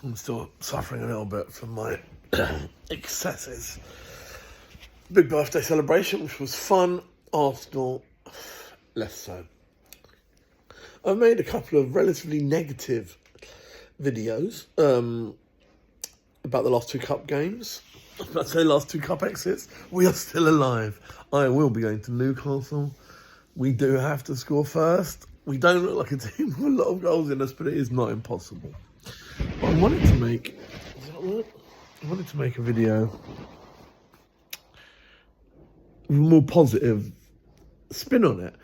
I'm still suffering a little bit from my excesses. Big birthday celebration, which was fun. Arsenal, less so. I've made a couple of relatively negative videos about the last two cup games. I was about to say last two cup exits. We are still alive. I will be going to Newcastle. We do have to score first. We don't look like a team with a lot of goals in us, but it is not impossible. But I wanted to make a video with a more positive spin on it.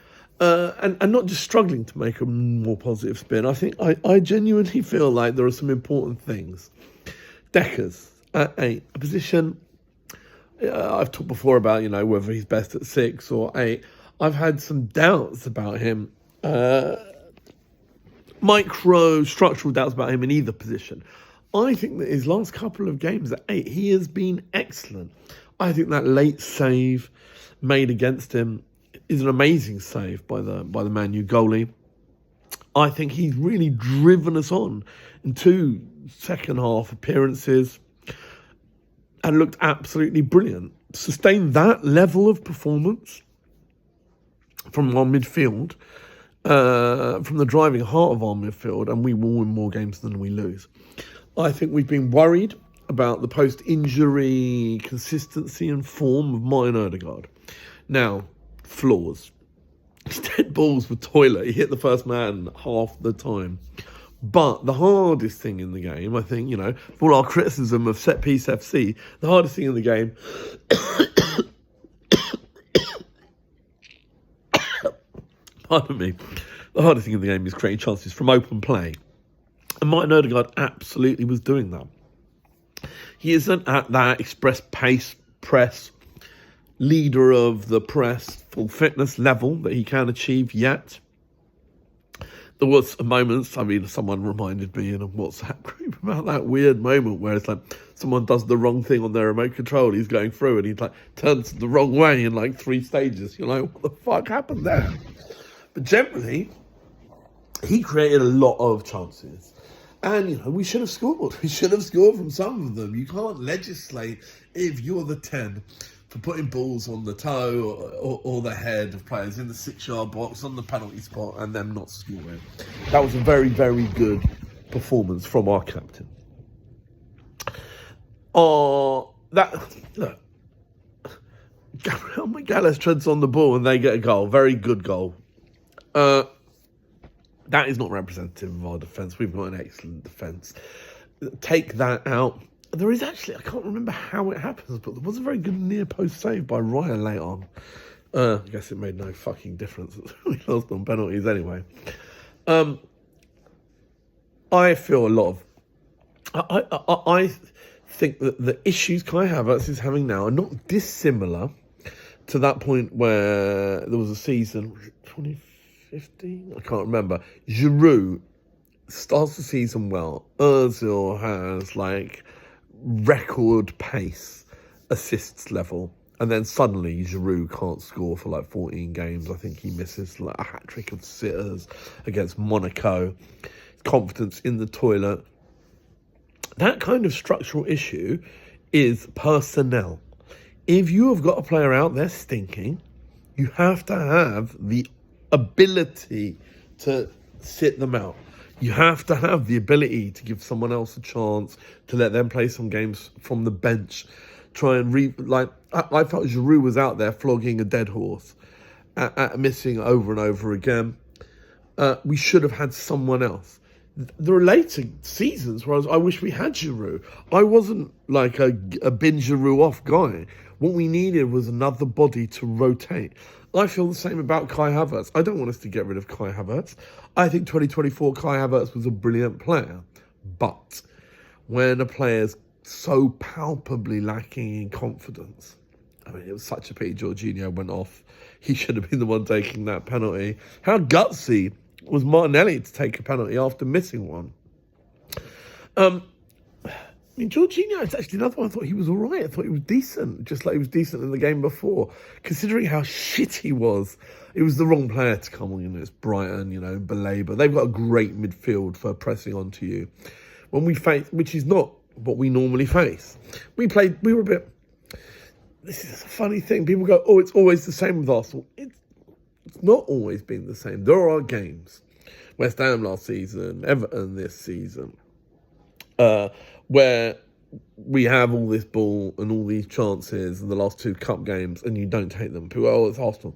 And not just struggling to make a more positive spin. I think I genuinely feel like there are some important things. Deckers at 8, a position I've talked before about, whether he's best at 6 or 8. I've had some doubts about him, micro structural doubts about him in either position. I think that his last couple of games at 8, he has been excellent. I think that late save made against him is an amazing save by the Man U goalie. I think he's really driven us on in 2 second half appearances and looked absolutely brilliant. Sustained that level of performance from our midfield, from the driving heart of our midfield, and we will win more games than we lose. I think we've been worried about the post-injury consistency and form of Martin Odegaard. Now, flaws. His dead balls were toilet. He hit the first man half the time. But the hardest thing in the game, I think, for all our criticism of set-piece FC, the hardest thing in the game pardon me, the hardest thing in the game is creating chances from open play. And Martin Odegaard absolutely was doing that. He isn't at that express pace press leader of the press full fitness level that he can achieve yet. There was a moment, someone reminded me in a WhatsApp group about that weird moment where it's like someone does the wrong thing on their remote control, he's going through and he turns the wrong way in 3 stages. You're like, what the fuck happened there? But generally, he created a lot of chances. And, we should have scored. We should have scored from some of them. You can't legislate if you're the 10 for putting balls on the toe or the head of players in the 6-yard box, on the penalty spot, and them not scoring. That was a very, very good performance from our captain. Gabriel Magalhaes treads on the ball and they get a goal. Very good goal. That is not representative of our defence. We've got an excellent defence. Take that out. There is actually, I can't remember how it happens, but there was a very good near post save by Ryan late on. I guess it made no fucking difference. We lost on penalties anyway. I feel a lot of... I think that the issues Kai Havertz is having now are not dissimilar to that point where there was a season, 2015? I can't remember. Giroud starts the season well. Ozil has record pace assists level, and then suddenly Giroud can't score for 14 games. I think he misses a hat-trick of sitters against Monaco. Confidence in the toilet. That kind of structural issue is personnel. If you have got a player out there stinking, you have to have the ability to sit them out. You have to have the ability to give someone else a chance, to let them play some games from the bench. I felt Giroud was out there flogging a dead horse, missing over and over again. We should have had someone else. There are later seasons where I wish we had Giroud. I wasn't a bin Giroud off guy. What we needed was another body to rotate. I feel the same about Kai Havertz. I don't want us to get rid of Kai Havertz. I think 2024 Kai Havertz was a brilliant player. But when a player's so palpably lacking in confidence, it was such a pity Jorginho went off. He should have been the one taking that penalty. How gutsy was Martinelli to take a penalty after missing one? Jorginho is actually another one. I thought he was all right. I thought he was decent, just like he was decent in the game before. Considering how shit he was, it was the wrong player to come on. It's Brighton, belabour. They've got a great midfield for pressing onto you. when we face, which is not what we normally face. We were a bit, this is a funny thing. People go, oh, it's always the same with Arsenal. It's not always been the same. There are games, West Ham last season, Everton this season, where we have all this ball and all these chances in the last 2 cup games and you don't take them. People go, oh, it's Arsenal.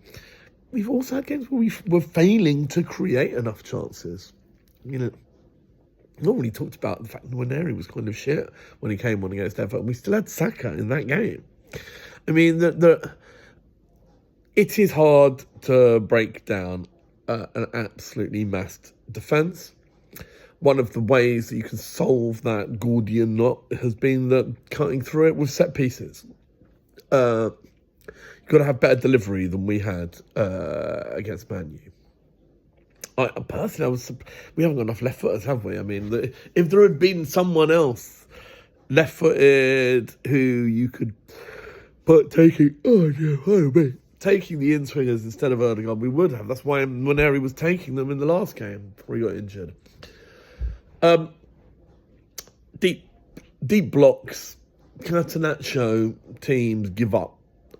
We've also had games where we were failing to create enough chances. You know, not really talked about the fact that Waneri was kind of shit when he came on against Everton. We still had Saka in that game. I mean, it is hard to break down an absolutely massed defence. One of the ways that you can solve that Gordian knot has been that cutting through it with set pieces. You've got to have better delivery than we had against Man U. We haven't got enough left footers, have we? I mean, if there had been someone else left footed who you could put taking the in-swingers instead of Erdogan, we would have. That's why Waneri was taking them in the last game before he got injured. Deep blocks, Catenaccio teams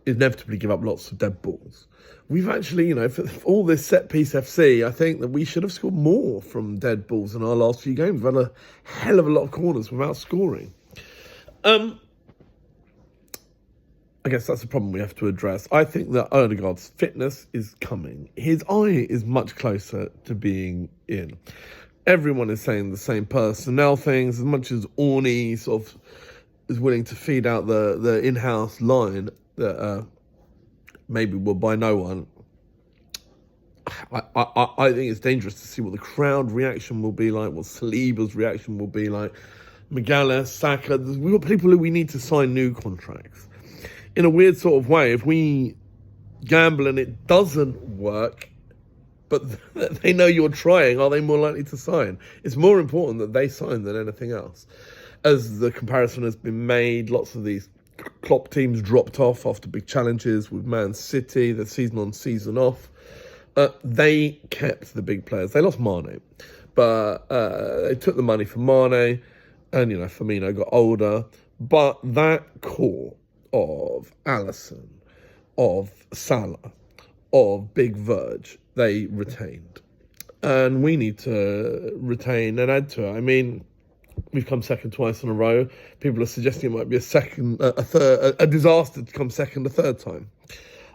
inevitably give up lots of dead balls. We've actually, for all this set-piece FC, I think that we should have scored more from dead balls in our last few games. We've had a hell of a lot of corners without scoring. I guess that's a problem we have to address. I think that Odegaard's fitness is coming. His eye is much closer to being in. Everyone is saying the same personnel things. As much as Orney sort of is willing to feed out the in-house line that maybe will buy no one, I think it's dangerous to see what the crowd reaction will be like, what Saliba's reaction will be like, Magalhaes, Saka. We've got people who we need to sign new contracts. In a weird sort of way, if we gamble and it doesn't work, but they know you're trying, are they more likely to sign? It's more important that they sign than anything else. As the comparison has been made, lots of these Klopp teams dropped off after big challenges with Man City, the season on, season off. They kept the big players. They lost Mane, but they took the money from Mane, and Firmino got older. But that core of Alisson, of Salah, of Big Verge, they retained, and we need to retain and add to it. I mean, we've come second twice in a row. People are suggesting it might be a disaster to come second a third time.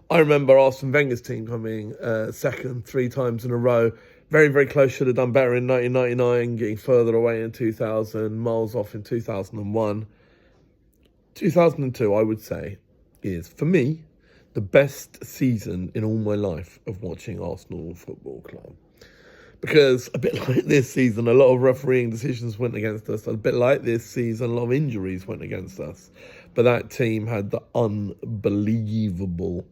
I remember Arsene Wenger's team coming second 3 times in a row. Very, very close, should have done better in 1999, getting further away in 2000, miles off in 2001. 2002, I would say, is, for me, the best season in all my life of watching Arsenal Football Club. Because a bit like this season, a lot of refereeing decisions went against us. A bit like this season, a lot of injuries went against us. But that team had the unbelievable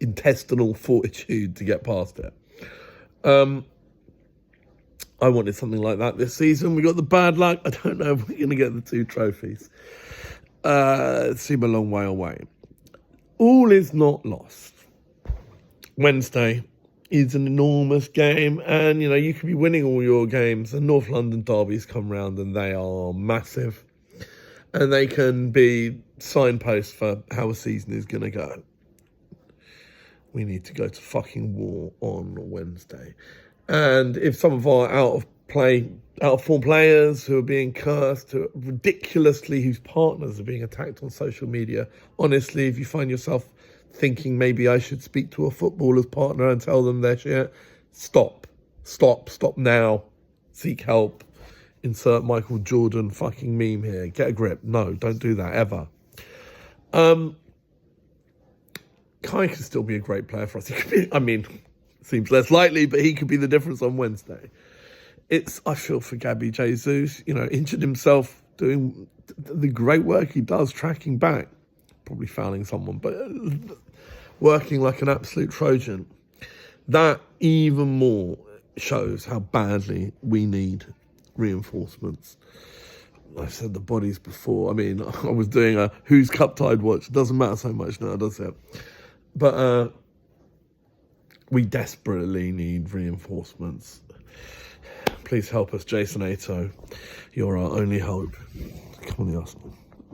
intestinal fortitude to get past it. I wanted something like that this season. We got the bad luck. I don't know if we're going to get the 2 trophies. It seems a long way away. All is not lost. Wednesday is an enormous game, and you could be winning all your games, and North London derbies come round and they are massive, and they can be signposts for how a season is going to go. We need to go to fucking war on Wednesday. And if some of our out of form players who are being cursed, whose partners are being attacked on social media, honestly, if you find yourself thinking maybe I should speak to a footballer's partner and tell them their shit, stop now. Seek help. Insert Michael Jordan fucking meme here. Get a grip. No, don't do that ever. Kai could still be a great player for us. He could be, seems less likely, but he could be the difference on Wednesday. I feel for Gabby Jesus, injured himself doing the great work he does, tracking back, probably fouling someone, but working like an absolute Trojan. That even more shows how badly we need reinforcements. I've said the bodies before. I was doing a Who's Cup Tied watch. It doesn't matter so much now, does it? But we desperately need reinforcements. Please help us, Jason Ato. You're our only hope. Come on, the Arsenal.